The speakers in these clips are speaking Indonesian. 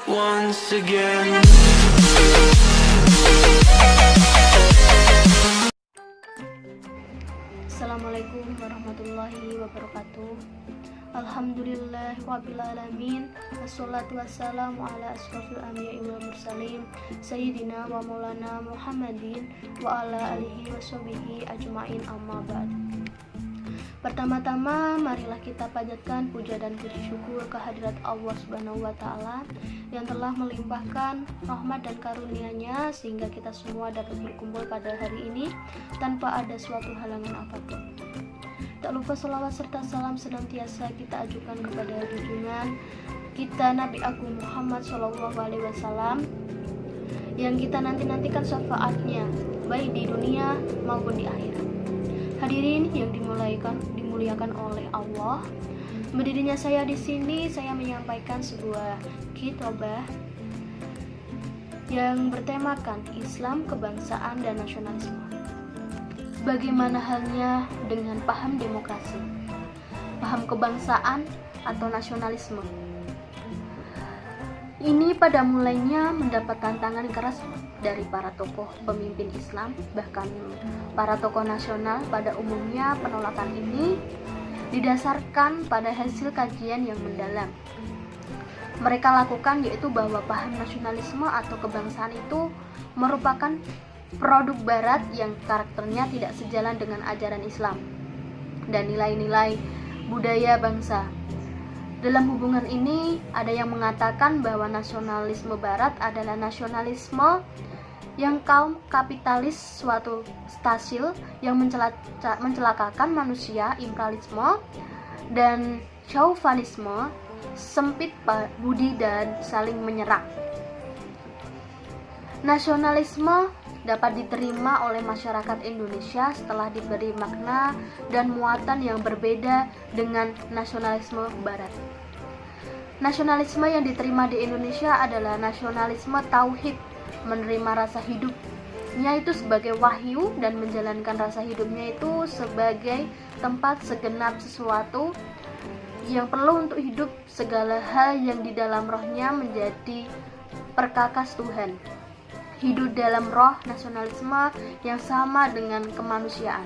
Once again. Assalamualaikum warahmatullahi wabarakatuh. Alhamdulillah rabbil alamin. Wassalatu wassalamu ala asrofil anbiya'i wal mursalin sayyidina wa maulana Muhammadin wa ala alihi washabihi ajmain, amma ba'd. Pertama-tama marilah kita panjatkan puja dan puji syukur kehadirat Allah Subhanahu wa taala yang telah melimpahkan rahmat dan karunia-Nya sehingga kita semua dapat berkumpul pada hari ini tanpa ada suatu halangan apapun. Tak lupa salawat serta salam senantiasa kita ajukan kepada junjungan kita Nabi Agung Muhammad SAW yang kita nantikan syafaatnya baik di dunia maupun di akhirat. Hadirin yang dimuliakan oleh Allah, berdirinya saya di sini, saya menyampaikan sebuah khitbah yang bertemakan Islam, kebangsaan, dan nasionalisme. Bagaimana halnya dengan paham demokrasi, paham kebangsaan atau nasionalisme? Ini pada mulainya mendapat tantangan keras dari para tokoh pemimpin Islam, bahkan para tokoh nasional. Pada umumnya penolakan ini didasarkan pada hasil kajian yang mendalam. Mereka lakukan yaitu bahwa paham nasionalisme atau kebangsaan itu merupakan produk barat yang karakternya tidak sejalan dengan ajaran Islam dan nilai-nilai budaya bangsa. Dalam hubungan ini, ada yang mengatakan bahwa nasionalisme barat adalah nasionalisme yang kaum kapitalis suatu stasil yang mencelakakan manusia, imperialisme dan chauvinisme, sempit budi dan saling menyerang. Nasionalisme dapat diterima oleh masyarakat Indonesia setelah diberi makna dan muatan yang berbeda dengan nasionalisme barat. Nasionalisme yang diterima di Indonesia adalah nasionalisme tauhid, menerima rasa hidupnya itu sebagai wahyu dan menjalankan rasa hidupnya itu sebagai tempat segenap sesuatu yang perlu untuk hidup, segala hal yang di dalam rohnya menjadi perkakas Tuhan. Hidup dalam roh nasionalisme yang sama dengan kemanusiaan.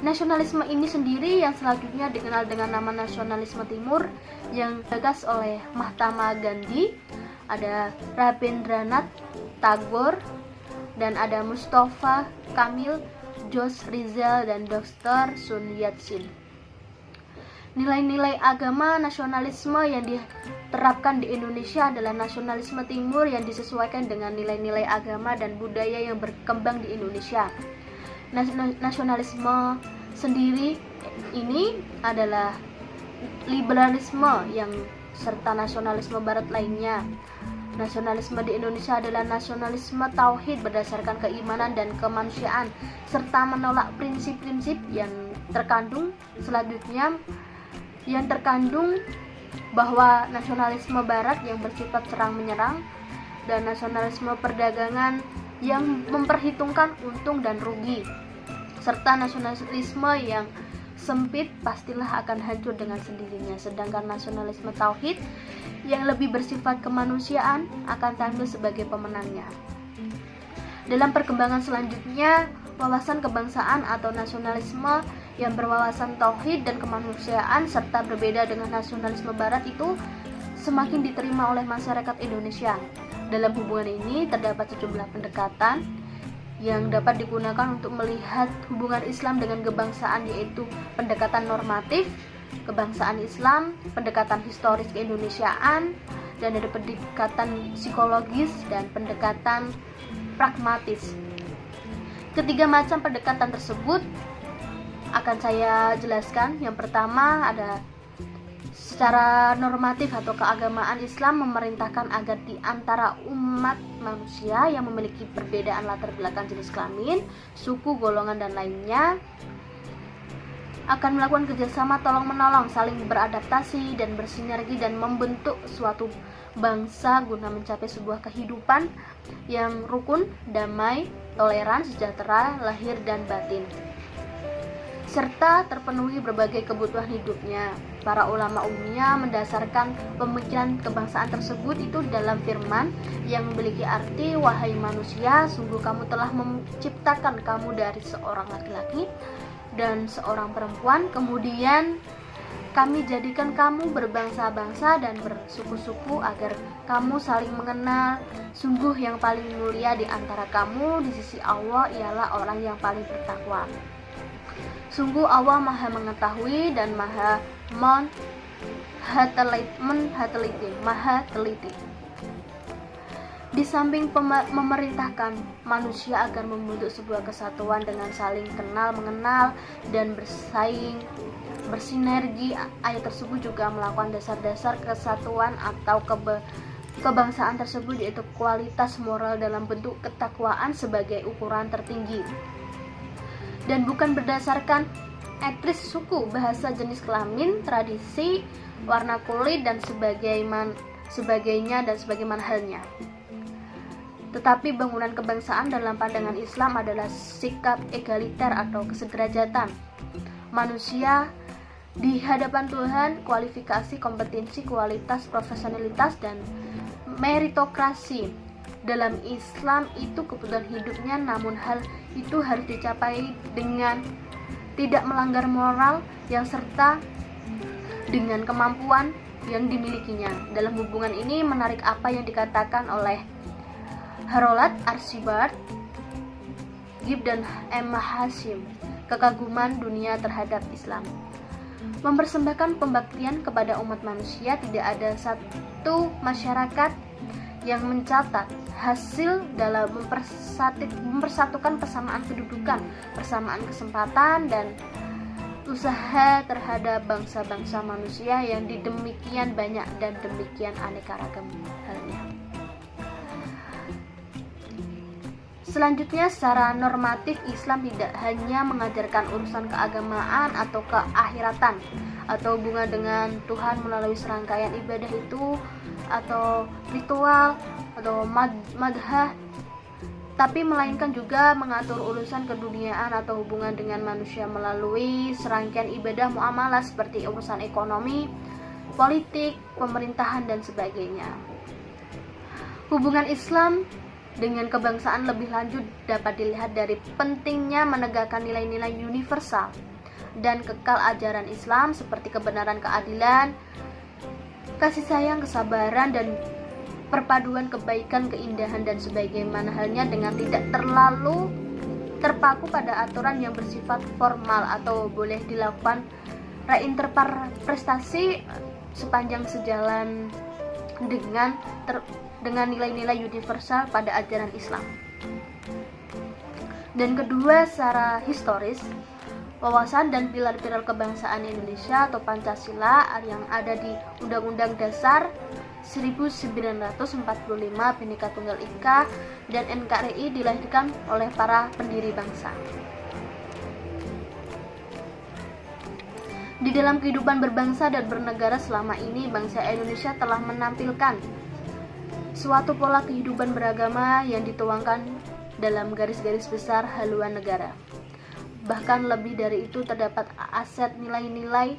Nasionalisme ini sendiri yang selanjutnya dikenal dengan nama nasionalisme timur yang digagas oleh Mahatma Gandhi, ada Rabindranath Tagore, dan ada Mustafa Kamil, George Rizal, dan Dr. Sun Yat-sen. Nilai-nilai agama nasionalisme yang diterapkan di Indonesia adalah nasionalisme timur yang disesuaikan dengan nilai-nilai agama dan budaya yang berkembang di Indonesia. Nasionalisme sendiri ini adalah liberalisme yang serta nasionalisme barat lainnya. Nasionalisme di Indonesia adalah nasionalisme tauhid berdasarkan keimanan dan kemanusiaan serta menolak prinsip-prinsip yang terkandung selanjutnya bahwa nasionalisme barat yang bersifat serang menyerang dan nasionalisme perdagangan yang memperhitungkan untung dan rugi, serta nasionalisme yang sempit pastilah akan hancur dengan sendirinya. Sedangkan nasionalisme tauhid yang lebih bersifat kemanusiaan akan tampil sebagai pemenangnya. Dalam perkembangan selanjutnya, wawasan kebangsaan atau nasionalisme yang berwawasan tauhid dan kemanusiaan serta berbeda dengan nasionalisme barat itu semakin diterima oleh masyarakat Indonesia. Dalam hubungan ini terdapat sejumlah pendekatan yang dapat digunakan untuk melihat hubungan Islam dengan kebangsaan, yaitu pendekatan normatif, kebangsaan Islam, pendekatan historis keindonesiaan, dan ada pendekatan psikologis dan pendekatan pragmatis. Ketiga macam pendekatan tersebut akan saya jelaskan. Yang pertama ada secara normatif atau keagamaan Islam memerintahkan agar di antara umat manusia yang memiliki perbedaan latar belakang jenis kelamin, suku, golongan, dan lainnya akan melakukan kerjasama tolong-menolong, saling beradaptasi dan bersinergi dan membentuk suatu bangsa guna mencapai sebuah kehidupan yang rukun, damai, toleran, sejahtera, lahir dan batin, serta terpenuhi berbagai kebutuhan hidupnya. Para ulama umumnya mendasarkan pemikiran kebangsaan tersebut itu dalam firman yang memiliki arti, wahai manusia, sungguh kamu telah menciptakan kamu dari seorang laki-laki dan seorang perempuan, kemudian kami jadikan kamu berbangsa-bangsa dan bersuku-suku agar kamu saling mengenal. Sungguh yang paling mulia di antara kamu di sisi Allah ialah orang yang paling bertakwa. Sungguh Allah Maha mengetahui dan Maha teliti. Di samping memerintahkan manusia agar membentuk sebuah kesatuan dengan saling kenal mengenal dan bersinergi, ayat tersebut juga melakukan dasar-dasar kesatuan atau kebangsaan tersebut, yaitu kualitas moral dalam bentuk ketakwaan sebagai ukuran tertinggi, dan bukan berdasarkan etnis, suku, bahasa, jenis kelamin, tradisi, warna kulit dan sebagainya dan sebagaimana halnya. Tetapi bangunan kebangsaan dalam pandangan Islam adalah sikap egaliter atau kesederajatan manusia di hadapan Tuhan, kualifikasi, kompetensi, kualitas, profesionalitas, dan meritokrasi. Dalam Islam itu kebutuhan hidupnya, namun hal itu harus dicapai dengan tidak melanggar moral yang serta dengan kemampuan yang dimilikinya. Dalam hubungan ini menarik apa yang dikatakan oleh Harold Archibald Gibb dan Emma Hashim, kekaguman dunia terhadap Islam. Mempersembahkan pembaktian kepada umat manusia, tidak ada satu masyarakat yang mencatat hasil dalam mempersatukan persamaan kedudukan, persamaan kesempatan, dan usaha terhadap bangsa-bangsa manusia yang demikian banyak dan demikian aneka ragam halnya. Selanjutnya, secara normatif Islam tidak hanya mengajarkan urusan keagamaan atau keakhiratan atau hubungan dengan Tuhan melalui serangkaian ibadah itu atau ritual atau madhah, tapi melainkan juga mengatur urusan keduniaan atau hubungan dengan manusia melalui serangkaian ibadah muamalah seperti urusan ekonomi, politik, pemerintahan, dan sebagainya. Hubungan Islam dengan kebangsaan lebih lanjut dapat dilihat dari pentingnya menegakkan nilai-nilai universal dan kekal ajaran Islam seperti kebenaran, keadilan, kasih sayang, kesabaran, dan perpaduan kebaikan, keindahan, dan sebagaimana halnya, dengan tidak terlalu terpaku pada aturan yang bersifat formal atau boleh dilakukan reinterpretasi sepanjang sejalan dengan nilai-nilai universal pada ajaran Islam. Dan kedua, secara historis, wawasan dan pilar-pilar kebangsaan Indonesia atau Pancasila yang ada di Undang-Undang Dasar 1945 Bhinneka Tunggal Ika dan NKRI dilahirkan oleh para pendiri bangsa. Di dalam kehidupan berbangsa dan bernegara selama ini, bangsa Indonesia telah menampilkan suatu pola kehidupan beragama yang dituangkan dalam garis-garis besar haluan negara. Bahkan lebih dari itu, terdapat aset nilai-nilai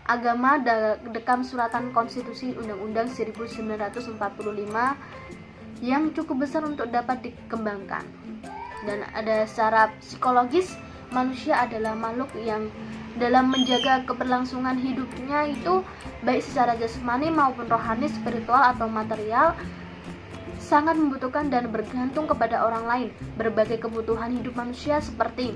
agama dalam suratan konstitusi Undang-Undang 1945 yang cukup besar untuk dapat dikembangkan. Dan ada secara psikologis, manusia adalah makhluk yang dalam menjaga keberlangsungan hidupnya itu baik secara jasmani maupun rohani, spiritual atau material, sangat membutuhkan dan bergantung kepada orang lain. Berbagai kebutuhan hidup manusia seperti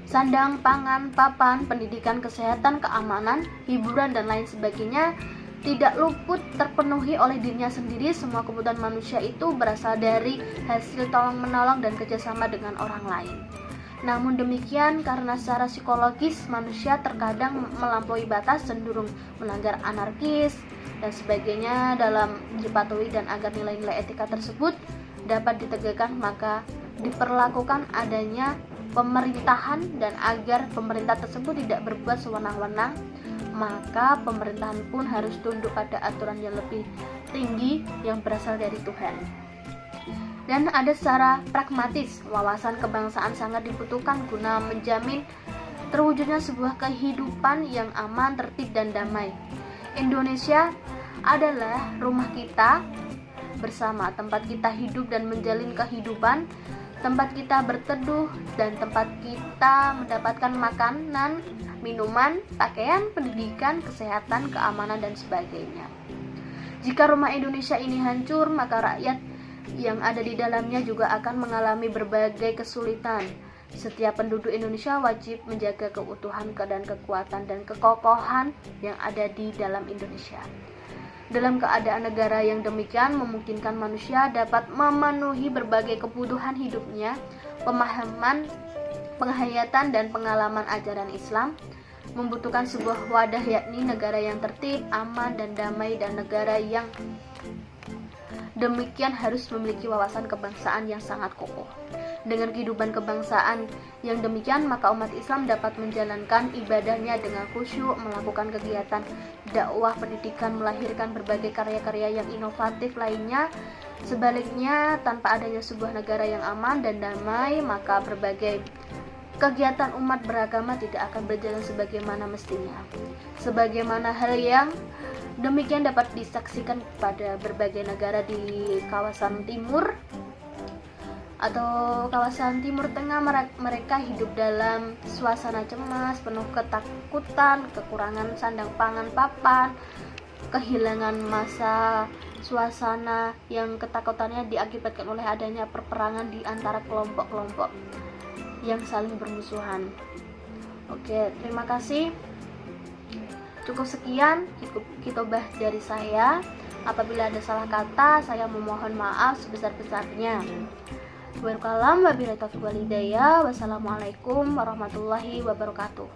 sandang, pangan, papan, pendidikan, kesehatan, keamanan, hiburan, dan lain sebagainya tidak luput terpenuhi oleh dirinya sendiri. Semua kebutuhan manusia itu berasal dari hasil tolong-menolong dan kerjasama dengan orang lain. Namun demikian, karena secara psikologis manusia terkadang melampaui batas, cenderung melanggar, anarkis, dan sebagainya dalam dipatuhi, dan agar nilai-nilai etika tersebut dapat ditegakkan, maka diperlakukan adanya pemerintahan, dan agar pemerintah tersebut tidak berbuat sewenang-wenang, maka pemerintahan pun harus tunduk pada aturan yang lebih tinggi yang berasal dari Tuhan. Dan ada secara pragmatis, wawasan kebangsaan sangat dibutuhkan guna menjamin terwujudnya sebuah kehidupan yang aman, tertib, dan damai. Indonesia adalah rumah kita bersama, tempat kita hidup dan menjalin kehidupan, tempat kita berteduh, dan tempat kita mendapatkan makanan, minuman, pakaian, pendidikan, kesehatan, keamanan, dan sebagainya. Jika rumah Indonesia ini hancur, maka rakyat yang ada di dalamnya juga akan mengalami berbagai kesulitan. Setiap penduduk Indonesia wajib menjaga keutuhan dan kekuatan dan kekokohan yang ada di dalam Indonesia. Dalam keadaan negara yang demikian memungkinkan manusia dapat memenuhi berbagai kebutuhan hidupnya, pemahaman, penghayatan, dan pengalaman ajaran Islam, membutuhkan sebuah wadah yakni negara yang tertib, aman, dan damai, dan negara yang demikian harus memiliki wawasan kebangsaan yang sangat kokoh. Dengan kehidupan kebangsaan yang demikian, maka umat Islam dapat menjalankan ibadahnya dengan khusyuk, melakukan kegiatan dakwah, pendidikan, melahirkan berbagai karya-karya yang inovatif lainnya. Sebaliknya, tanpa adanya sebuah negara yang aman dan damai, maka berbagai kegiatan umat beragama tidak akan berjalan sebagaimana mestinya. Sebagaimana hal yang demikian dapat disaksikan pada berbagai negara di kawasan timur atau kawasan Timur Tengah. Mereka hidup dalam suasana cemas, penuh ketakutan, kekurangan sandang pangan papan, kehilangan masa suasana yang ketakutannya diakibatkan oleh adanya perperangan di antara kelompok-kelompok yang saling bermusuhan. Oke, terima kasih. Cukup sekian khotbah dari saya. Apabila ada salah kata, saya memohon maaf sebesar-besarnya. Wassalamualaikum warahmatullahi wabarakatuh.